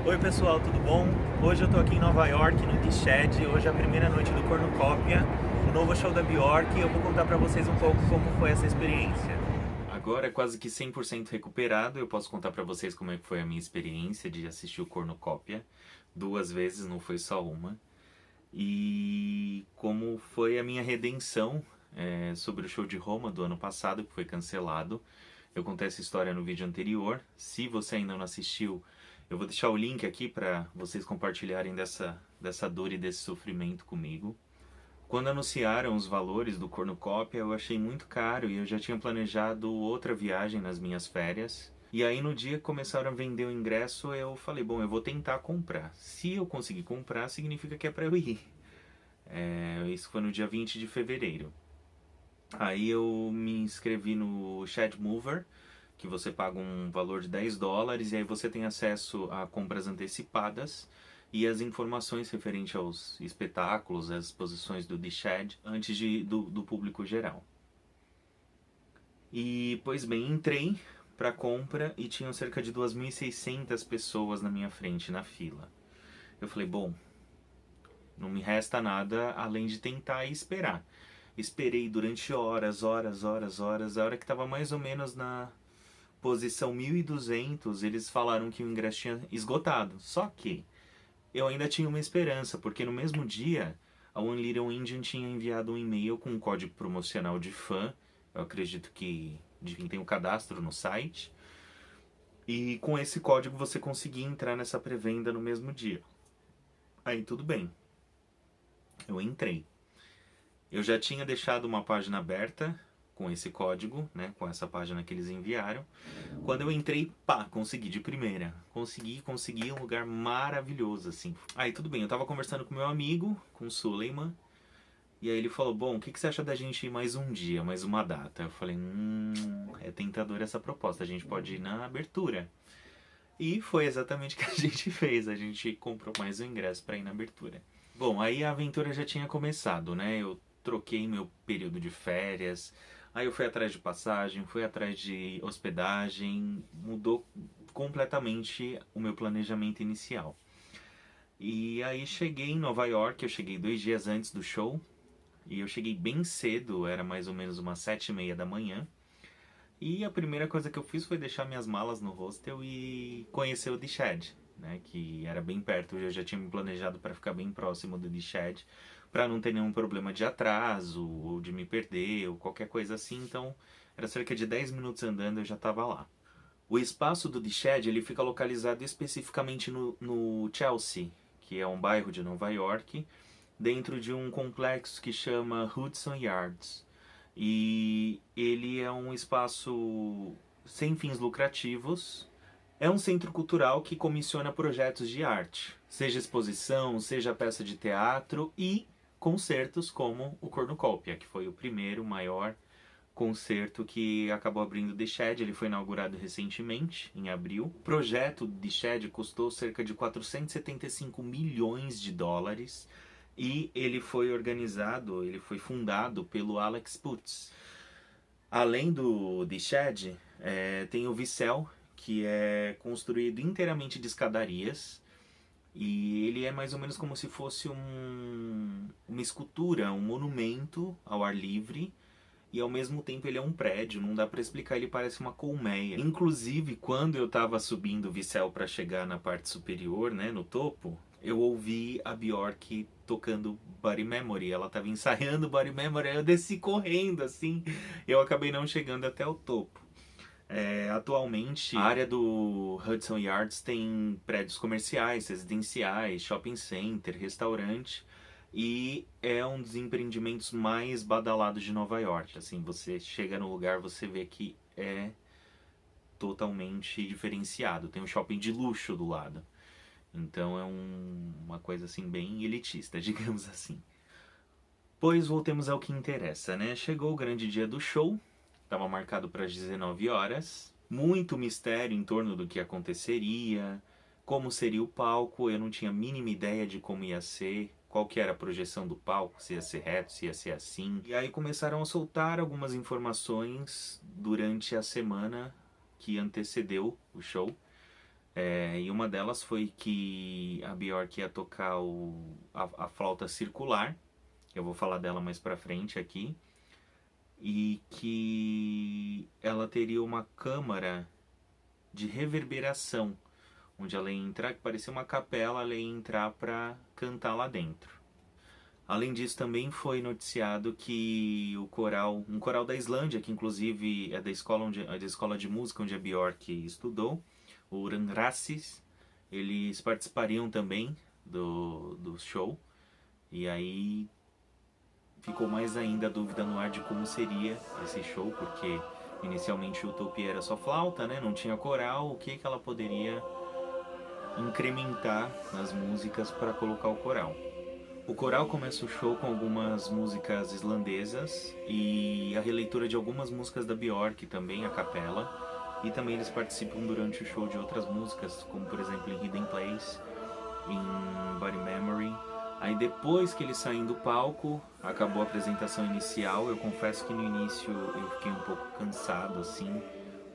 Oi pessoal, tudo bom? Hoje eu tô aqui em Nova York, no The Shed. Hoje é a primeira noite do Cornucópia, o novo show da Bjork, e eu vou contar pra vocês um pouco como foi essa experiência. Agora, quase que 100% recuperado, eu posso contar pra vocês como é que foi a minha experiência de assistir o Cornucópia. 2 vezes, não foi só uma. E como foi a minha redenção sobre o show de Roma do ano passado, que foi cancelado. Eu contei essa história no vídeo anterior. Se você ainda não assistiu, eu vou deixar o link aqui para vocês compartilharem dessa dor e desse sofrimento comigo. Quando anunciaram os valores do Cornucópia, eu achei muito caro e eu já tinha planejado outra viagem nas minhas férias. E aí no dia que começaram a vender o ingresso, eu falei, bom, eu vou tentar comprar. Se eu conseguir comprar, significa que é para eu ir. Isso foi no dia 20 de fevereiro. Aí eu me inscrevi no Shed Mover, que você paga um valor de $10 e aí você tem acesso a compras antecipadas e as informações referentes aos espetáculos, às exposições do The Shed antes do público geral. E, pois bem, entrei para compra e tinham cerca de 2.600 pessoas na minha frente na fila. Eu falei, bom, não me resta nada além de tentar e esperar. Esperei durante horas. A hora que estava mais ou menos na posição 1.200, eles falaram que o ingresso tinha esgotado. Só que eu ainda tinha uma esperança, porque no mesmo dia a One Little Indian tinha enviado um e-mail com um código promocional de fã. Eu acredito que devia ter um cadastro no site. E com esse código você conseguia entrar nessa pré-venda no mesmo dia. Aí tudo bem. Eu entrei. Eu já tinha deixado uma página aberta com esse código, né, com essa página que eles enviaram. Quando eu entrei, pá, consegui de primeira. Consegui um lugar maravilhoso, assim. Aí tudo bem, eu tava conversando com meu amigo, com o Suleiman, e aí ele falou, bom, o que você acha da gente ir mais um dia, mais uma data? Eu falei, é tentadora essa proposta, a gente pode ir na abertura. E foi exatamente o que a gente fez, a gente comprou mais um ingresso para ir na abertura. Bom, aí a aventura já tinha começado, né? Eu troquei meu período de férias, aí eu fui atrás de passagem, fui atrás de hospedagem, mudou completamente o meu planejamento inicial. E aí cheguei em Nova York, eu cheguei 2 dias antes do show, e eu cheguei bem cedo, era mais ou menos umas 7h30 da manhã. E a primeira coisa que eu fiz foi deixar minhas malas no hostel e conhecer o The Shed, né, que era bem perto. Eu já tinha me planejado para ficar bem próximo do The Shed, para não ter nenhum problema de atraso ou de me perder ou qualquer coisa assim. Então era cerca de 10 minutos andando, eu já estava lá. O espaço do The Shed, ele fica localizado especificamente no Chelsea, que é um bairro de Nova York, dentro de um complexo que chama Hudson Yards. E ele é um espaço sem fins lucrativos. É um centro cultural que comissiona projetos de arte, seja exposição, seja peça de teatro e concertos como o Cornucópia, que foi o primeiro maior concerto que acabou abrindo The Shed. Ele foi inaugurado recentemente, em abril. O projeto The Shed custou cerca de 475 milhões de dólares e ele foi organizado, ele foi fundado pelo Alex Putz. Além do The Shed, tem o Vicel, que é construído inteiramente de escadarias. E ele é mais ou menos como se fosse uma escultura, um monumento ao ar livre. E ao mesmo tempo ele é um prédio, não dá pra explicar, ele parece uma colmeia. Inclusive, quando eu tava subindo o Vicel para chegar na parte superior, né, no topo, eu ouvi a Bjork tocando Body Memory. Ela tava ensaiando Body Memory, aí eu desci correndo, assim. Eu acabei não chegando até o topo. Atualmente, a área do Hudson Yards tem prédios comerciais, residenciais, shopping center, restaurante. E é um dos empreendimentos mais badalados de Nova York. Assim, você chega no lugar, você vê que é totalmente diferenciado. Tem um shopping de luxo do lado. Então é uma coisa assim bem elitista, digamos assim. Pois voltemos ao que interessa, né? Chegou o grande dia do show. Estava marcado para as 19 horas. Muito mistério em torno do que aconteceria, como seria o palco. Eu não tinha a mínima ideia de como ia ser, qual que era a projeção do palco, se ia ser reto, se ia ser assim. E aí começaram a soltar algumas informações durante a semana que antecedeu o show. E uma delas foi que a Björk ia tocar a flauta circular, eu vou falar dela mais pra frente aqui, e que ela teria uma câmara de reverberação, onde ela ia entrar, que parecia uma capela, ela ia entrar pra cantar lá dentro. Além disso, também foi noticiado que um coral da Islândia, que inclusive é da escola de música onde a Björk estudou, o Ranrasis, eles participariam também do show. E aí ficou mais ainda a dúvida no ar de como seria esse show, porque inicialmente o Utopia era só flauta, né? Não tinha coral, o que ela poderia incrementar nas músicas para colocar o coral. O coral começa o show com algumas músicas islandesas e a releitura de algumas músicas da Björk também, a capela. E também eles participam durante o show de outras músicas, como por exemplo em Hidden Place, em Body Memory. Aí depois que eles saem do palco, acabou a apresentação inicial. Eu confesso que no início eu fiquei um pouco cansado assim,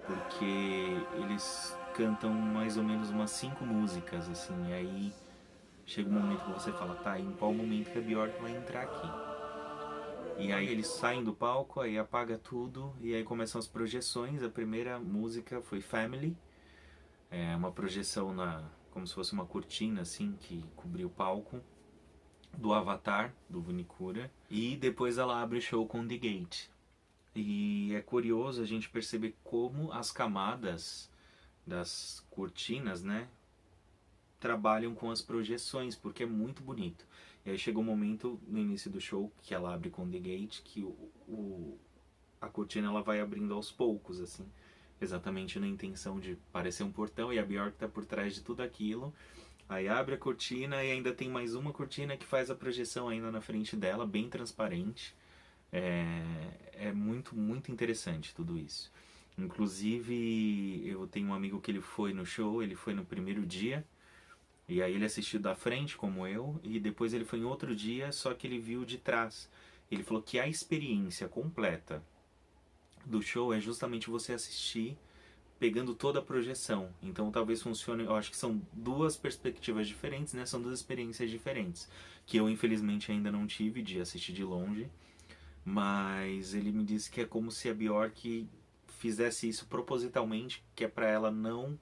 porque eles cantam mais ou menos umas 5 músicas assim, e aí chega um momento que você fala, tá, em qual momento que a Björk vai entrar aqui? E aí eles saem do palco, aí apaga tudo, e aí começam as projeções. A primeira música foi Family, uma projeção como se fosse uma cortina assim, que cobriu o palco, do Avatar, do Vunikura. E depois ela abre o show com The Gate. E é curioso a gente perceber como as camadas das cortinas, né, trabalham com as projeções, porque é muito bonito. E aí chega um momento no início do show que ela abre com The Gate, que a cortina ela vai abrindo aos poucos, assim, exatamente na intenção de parecer um portão, e a Björk tá por trás de tudo aquilo. Aí abre a cortina e ainda tem mais uma cortina que faz a projeção ainda na frente dela, bem transparente. É muito, muito interessante tudo isso. Inclusive, eu tenho um amigo que ele foi no show, ele foi no primeiro dia, e aí ele assistiu da frente, como eu, e depois ele foi em outro dia, só que ele viu de trás. Ele falou que a experiência completa do show é justamente você assistir pegando toda a projeção. Então talvez funcione, eu acho que são duas perspectivas diferentes, né? São duas experiências diferentes, que eu infelizmente ainda não tive de assistir de longe, mas ele me disse que é como se a Björk fizesse isso propositalmente, que é para ela não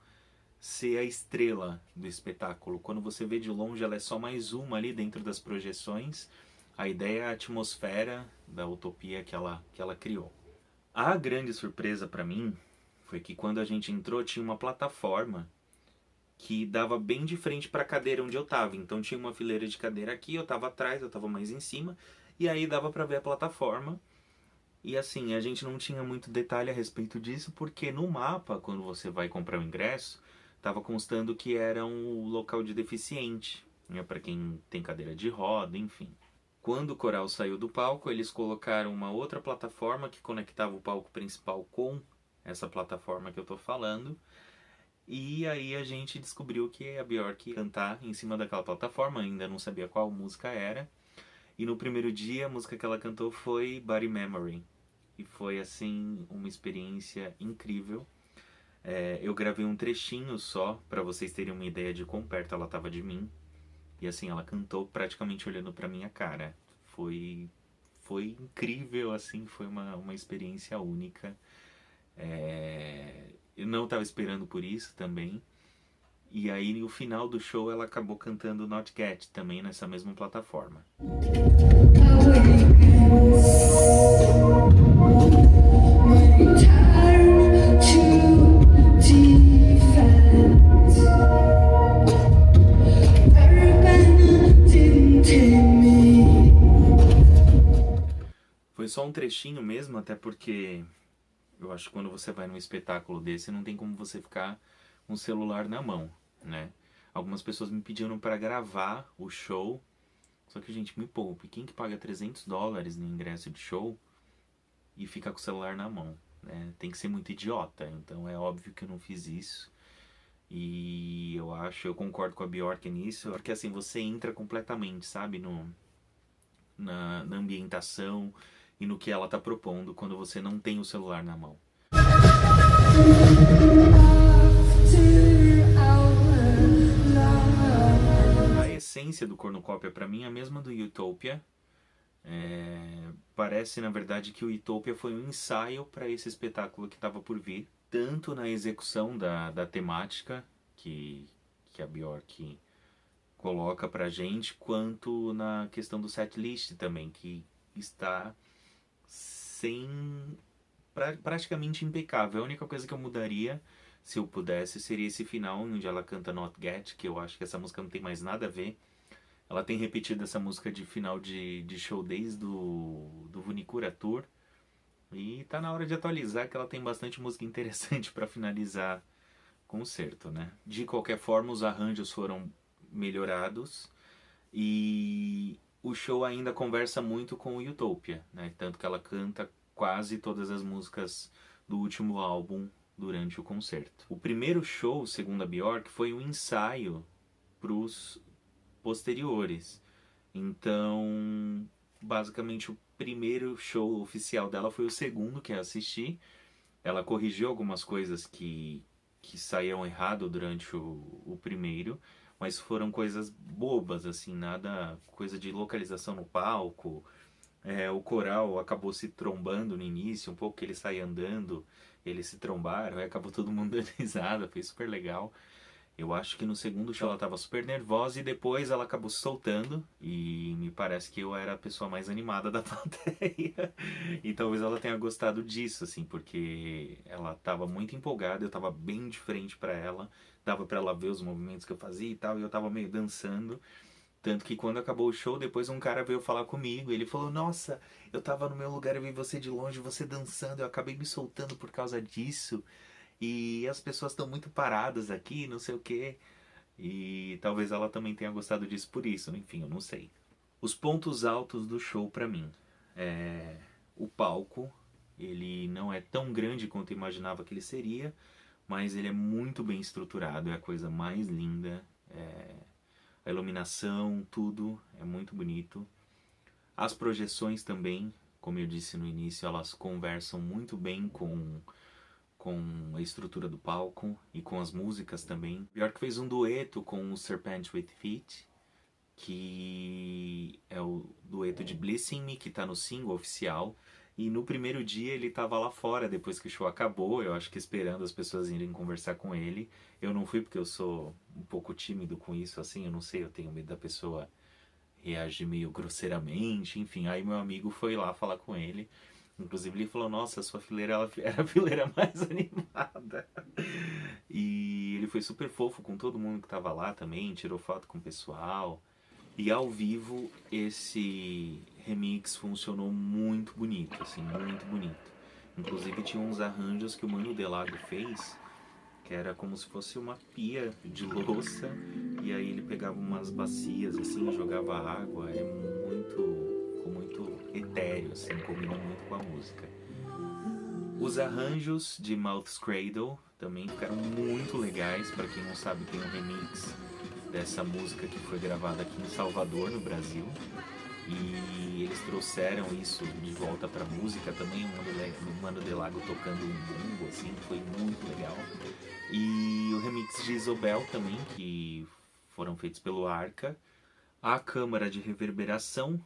ser a estrela do espetáculo. Quando você vê de longe, ela é só mais uma ali dentro das projeções. A ideia é a atmosfera da utopia que ela criou. A grande surpresa para mim foi que quando a gente entrou tinha uma plataforma que dava bem de frente para a cadeira onde eu tava. Então tinha uma fileira de cadeira aqui, eu tava atrás, eu tava mais em cima, e aí dava para ver a plataforma. E assim, a gente não tinha muito detalhe a respeito disso, porque no mapa, quando você vai comprar o ingresso, estava constando que era um local de deficiente, né, para quem tem cadeira de roda, enfim. Quando o coral saiu do palco, eles colocaram uma outra plataforma que conectava o palco principal com essa plataforma que eu tô falando. E aí a gente descobriu que a Björk ia cantar em cima daquela plataforma, ainda não sabia qual música era. E no primeiro dia, a música que ela cantou foi Body Memory. E foi, assim, uma experiência incrível. Eu gravei um trechinho só, pra vocês terem uma ideia de quão perto ela tava de mim. E assim, ela cantou praticamente olhando pra minha cara. Foi incrível, assim, foi uma experiência única. Eu não tava esperando por isso também. E aí, no final do show, ela acabou cantando Not Get, também nessa mesma plataforma. Foi só um trechinho mesmo, até porque eu acho que quando você vai num espetáculo desse, não tem como você ficar com o celular na mão, né? Algumas pessoas me pediram para gravar o show, só que, gente, me poupe. Quem que paga $300 no ingresso de show e fica com o celular na mão, né? Tem que ser muito idiota, então é óbvio que eu não fiz isso. E eu concordo com a Björk nisso, porque assim, você entra completamente, sabe, na ambientação e no que ela tá propondo quando você não tem o celular na mão. After our essência do Cornucópia pra mim é a mesma do Utopia. Parece, na verdade, que o Utopia foi um ensaio para esse espetáculo que estava por vir. Tanto na execução da temática que a Björk coloca pra gente, quanto na questão do setlist também, que está praticamente impecável. A única coisa que eu mudaria, se eu pudesse, seria esse final onde ela canta Not Get, que eu acho que essa música não tem mais nada a ver. Ela tem repetido essa música de final de show desde do Vunicura Tour. E tá na hora de atualizar, que ela tem bastante música interessante para finalizar o concerto, né? De qualquer forma, os arranjos foram melhorados e o show ainda conversa muito com o Utopia, né? Tanto que ela canta quase todas as músicas do último álbum durante o concerto. O primeiro show, segundo a Björk, foi um ensaio pros posteriores. Então, basicamente, o primeiro show oficial dela foi o segundo que eu assisti. Ela corrigiu algumas coisas que saíram errado durante o primeiro, mas foram coisas bobas, assim, nada, coisa de localização no palco. O coral acabou se trombando no início, um pouco que ele sai andando, eles se trombaram, aí acabou todo mundo dando risada, foi super legal. Eu acho que no segundo show ela tava super nervosa e depois ela acabou se soltando. E me parece que eu era a pessoa mais animada da plateia. E talvez ela tenha gostado disso, assim, porque ela tava muito empolgada, eu tava bem de frente pra ela. Dava pra ela ver os movimentos que eu fazia e tal, e eu tava meio dançando. Tanto que quando acabou o show, depois um cara veio falar comigo. Ele falou: Nossa, eu tava no meu lugar, eu vi você de longe, você dançando, eu acabei me soltando por causa disso. E as pessoas estão muito paradas aqui, não sei o quê. E talvez ela também tenha gostado disso por isso, enfim, eu não sei. Os pontos altos do show pra mim. O palco, ele não é tão grande quanto eu imaginava que ele seria, mas ele é muito bem estruturado, é a coisa mais linda. A iluminação, tudo é muito bonito. As projeções também, como eu disse no início, elas conversam muito bem com a estrutura do palco e com as músicas também. Björk fez um dueto com o Serpent with Feet, que é o dueto de Blessing Me, que tá no single oficial. E no primeiro dia ele tava lá fora, depois que o show acabou, eu acho que esperando as pessoas irem conversar com ele. Eu não fui porque eu sou um pouco tímido com isso, assim, eu não sei, eu tenho medo da pessoa reagir meio grosseiramente, enfim. Aí meu amigo foi lá falar com ele. Inclusive ele falou: Nossa, a sua fileira era a fileira mais animada. E ele foi super fofo com todo mundo que tava lá também, tirou foto com o pessoal. E ao vivo esse remix funcionou muito bonito, assim, muito bonito. Inclusive tinha uns arranjos que o Mano Delago fez, que era como se fosse uma pia de louça, e aí ele pegava umas bacias assim, jogava água, ficou muito etéreo, assim, combina muito com a música. Os arranjos de Mouth's Cradle também ficaram muito legais. Para quem não sabe, tem um remix dessa música que foi gravada aqui em Salvador, no Brasil. E eles trouxeram isso de volta pra música também, o Mano Delago tocando um bumbo, assim, foi muito legal. E o remix de Isobel também, que foram feitos pelo Arca. A câmara de reverberação,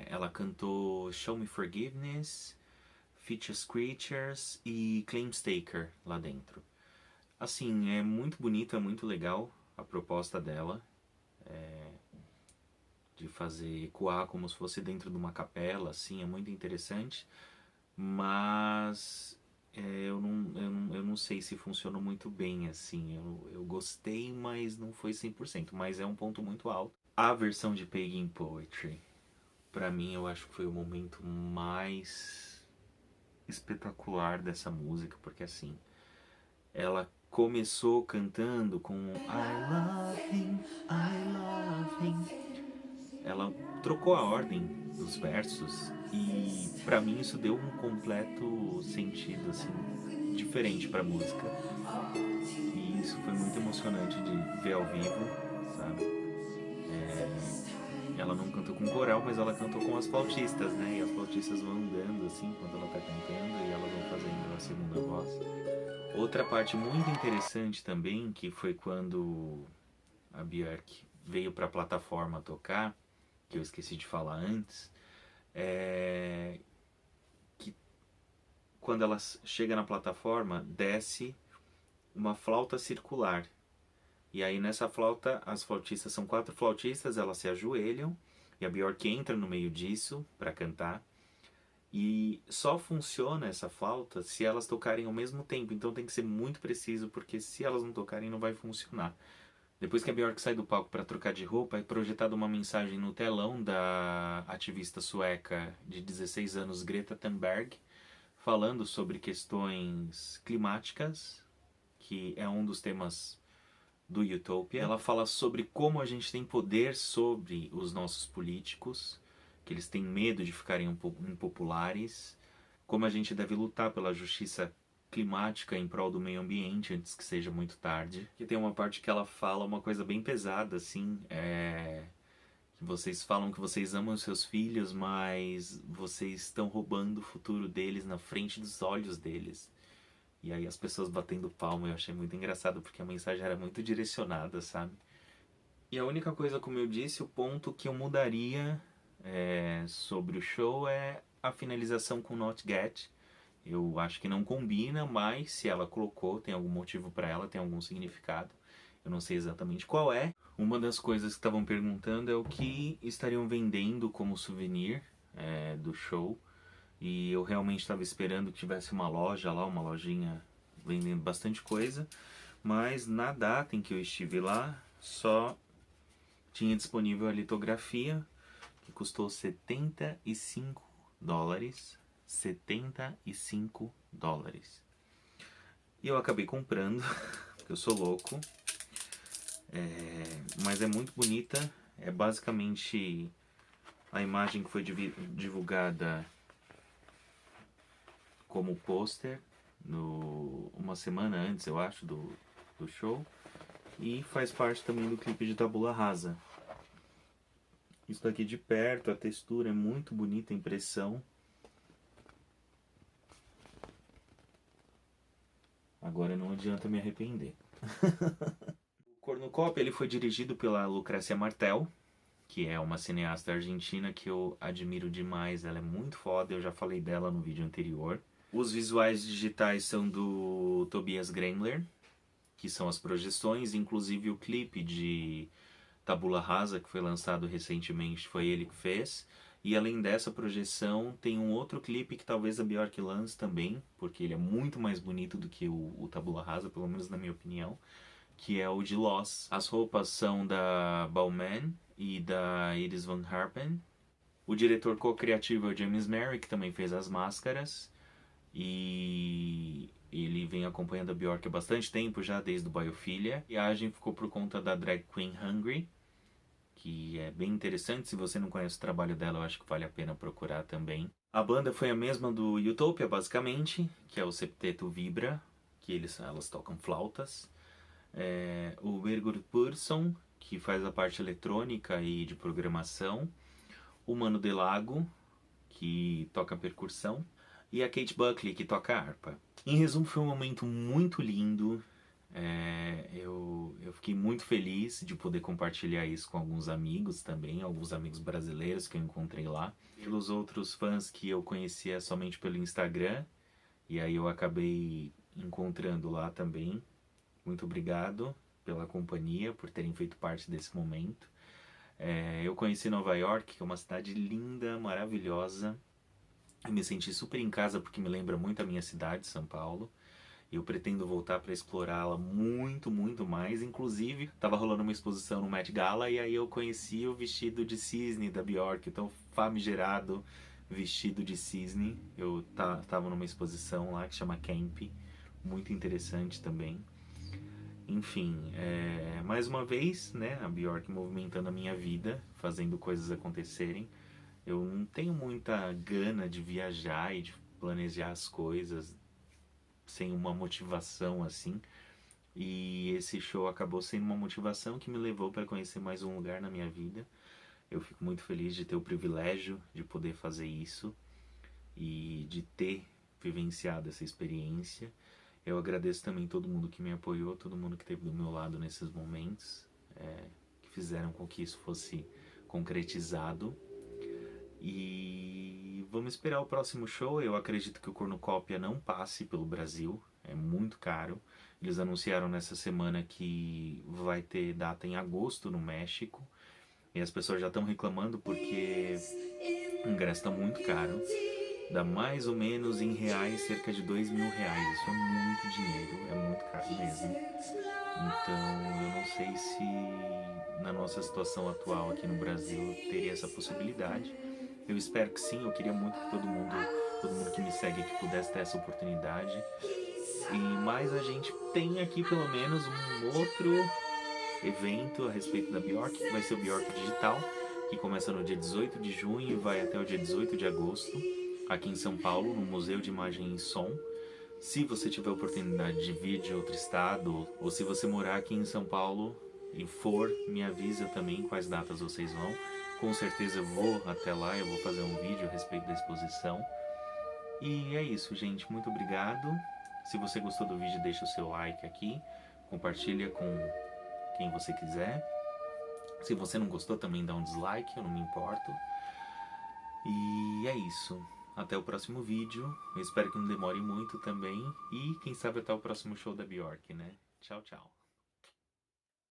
ela cantou Show Me Forgiveness, Features Creatures e Claimstaker lá dentro. Assim, é muito bonito, é muito legal a proposta dela. De fazer ecoar como se fosse dentro de uma capela, assim, é muito interessante. Mas eu não sei se funcionou muito bem, assim. Eu gostei, mas não foi 100%. Mas é um ponto muito alto. A versão de Pagan Poetry, pra mim, eu acho que foi o momento mais espetacular dessa música, porque assim, ela começou cantando com I love him. Ela trocou a ordem dos versos e pra mim isso deu um completo sentido, assim, diferente pra música. E isso foi muito emocionante de ver ao vivo, sabe? Ela não cantou com coral, mas ela cantou com as flautistas, né? E as flautistas vão andando assim enquanto ela tá cantando e elas vão fazendo a segunda voz. Outra parte muito interessante também, que foi quando a Björk veio para a plataforma tocar, que eu esqueci de falar antes, que quando ela chega na plataforma, desce uma flauta circular. E aí nessa flauta, as flautistas são 4 flautistas, elas se ajoelham e a Björk entra no meio disso para cantar. E só funciona essa flauta se elas tocarem ao mesmo tempo, então tem que ser muito preciso, porque se elas não tocarem não vai funcionar. Depois que a Björk sai do palco para trocar de roupa, é projetada uma mensagem no telão da ativista sueca de 16 anos, Greta Thunberg, falando sobre questões climáticas, que é um dos temas do Utopia. Ela fala sobre como a gente tem poder sobre os nossos políticos, que eles têm medo de ficarem impopulares, como a gente deve lutar pela justiça climática em prol do meio ambiente antes que seja muito tarde. E tem uma parte que ela fala uma coisa bem pesada, assim, que vocês falam que vocês amam os seus filhos, mas vocês estão roubando o futuro deles na frente dos olhos deles. E aí as pessoas batendo palma, eu achei muito engraçado, porque a mensagem era muito direcionada, sabe? E a única coisa, como eu disse, o ponto que eu mudaria sobre o show é a finalização com Not Get. Eu acho que não combina, mas se ela colocou, tem algum motivo para ela, tem algum significado. Eu não sei exatamente qual é. Uma das coisas que estavam perguntando é o que estariam vendendo como souvenir do show. E eu realmente estava esperando que tivesse uma loja lá, uma lojinha vendendo bastante coisa. Mas na data em que eu estive lá, só tinha disponível a litografia, que custou $75. $75. E eu acabei comprando, porque eu sou louco. Mas é muito bonita. É basicamente a imagem que foi divulgada como pôster uma semana antes, eu acho, do show. E faz parte também do clipe de Tabula Rasa. Isso daqui de perto, a textura é muito bonita, a impressão. Agora não adianta me arrepender. O Cornucópia ele foi dirigido pela Lucrécia Martel, que é uma cineasta argentina que eu admiro demais. Ela é muito foda, eu já falei dela no vídeo anterior. Os visuais digitais são do Tobias Gremler, que são as projeções, inclusive o clipe de Tabula Rasa, que foi lançado recentemente, foi ele que fez. E além dessa projeção, tem um outro clipe que talvez a Björk lance também, porque ele é muito mais bonito do que o Tabula Rasa, pelo menos na minha opinião, que é o de Loss. As roupas são da Balmain e da Iris Van Herpen. O diretor co-criativo é o James Merrick, que também fez as máscaras. E ele vem acompanhando a Björk há bastante tempo já, desde o Biophilia. A viagem ficou por conta da drag queen Hungry, que é bem interessante. Se você não conhece o trabalho dela, eu acho que vale a pena procurar também. A banda foi a mesma do Utopia, basicamente, que é o Septeto Vibra, que elas tocam flautas. O Birgur Persson, que faz a parte eletrônica e de programação. O Mano Delago, que toca percussão. E a Kate Buckley, que toca harpa. Em resumo, foi um momento muito lindo. Eu fiquei muito feliz de poder compartilhar isso com alguns amigos também, alguns amigos brasileiros que eu encontrei lá. Pelos outros fãs que eu conhecia somente pelo Instagram, e aí eu acabei encontrando lá também. Muito obrigado pela companhia, por terem feito parte desse momento. Eu conheci Nova York, que é uma cidade linda, maravilhosa. Eu me senti super em casa porque me lembra muito a minha cidade, São Paulo. Eu pretendo voltar para explorá-la muito, muito mais. Inclusive, estava rolando uma exposição no Met Gala e aí eu conheci o vestido de cisne da Björk, então famigerado vestido de cisne. Eu tava numa exposição lá que chama Camp, muito interessante também. Enfim, mais uma vez, né, a Björk movimentando a minha vida, fazendo coisas acontecerem. Eu não tenho muita gana de viajar e de planejar as coisas sem uma motivação assim. E esse show acabou sendo uma motivação que me levou para conhecer mais um lugar na minha vida. Eu fico muito feliz de ter o privilégio de poder fazer isso e de ter vivenciado essa experiência. Eu agradeço também todo mundo que me apoiou, todo mundo que esteve do meu lado nesses momentos, que fizeram com que isso fosse concretizado. E vamos esperar o próximo show. Eu acredito que o Cornucópia não passe pelo Brasil, é muito caro. Eles anunciaram nessa semana que vai ter data em agosto no México. E as pessoas já estão reclamando porque o ingresso está muito caro. Dá mais ou menos em reais cerca de R$2.000. Isso é muito dinheiro, é muito caro mesmo. Então eu não sei se na nossa situação atual aqui no Brasil eu teria essa possibilidade. Eu espero que sim, eu queria muito que todo mundo que me segue aqui pudesse ter essa oportunidade. Mas a gente tem aqui pelo menos um outro evento a respeito da Bjork, que vai ser o Bjork Digital, que começa no dia 18 de junho e vai até o dia 18 de agosto, aqui em São Paulo, no Museu de Imagem e Som. Se você tiver oportunidade de vir de outro estado, ou se você morar aqui em São Paulo e for, me avisa também quais datas vocês vão. Com certeza eu vou até lá, eu vou fazer um vídeo a respeito da exposição. E é isso, gente. Muito obrigado. Se você gostou do vídeo, deixa o seu like aqui. Compartilha com quem você quiser. Se você não gostou, também dá um dislike, eu não me importo. E é isso. Até o próximo vídeo. Eu espero que não demore muito também. E quem sabe até o próximo show da Bjork, né? Tchau, tchau.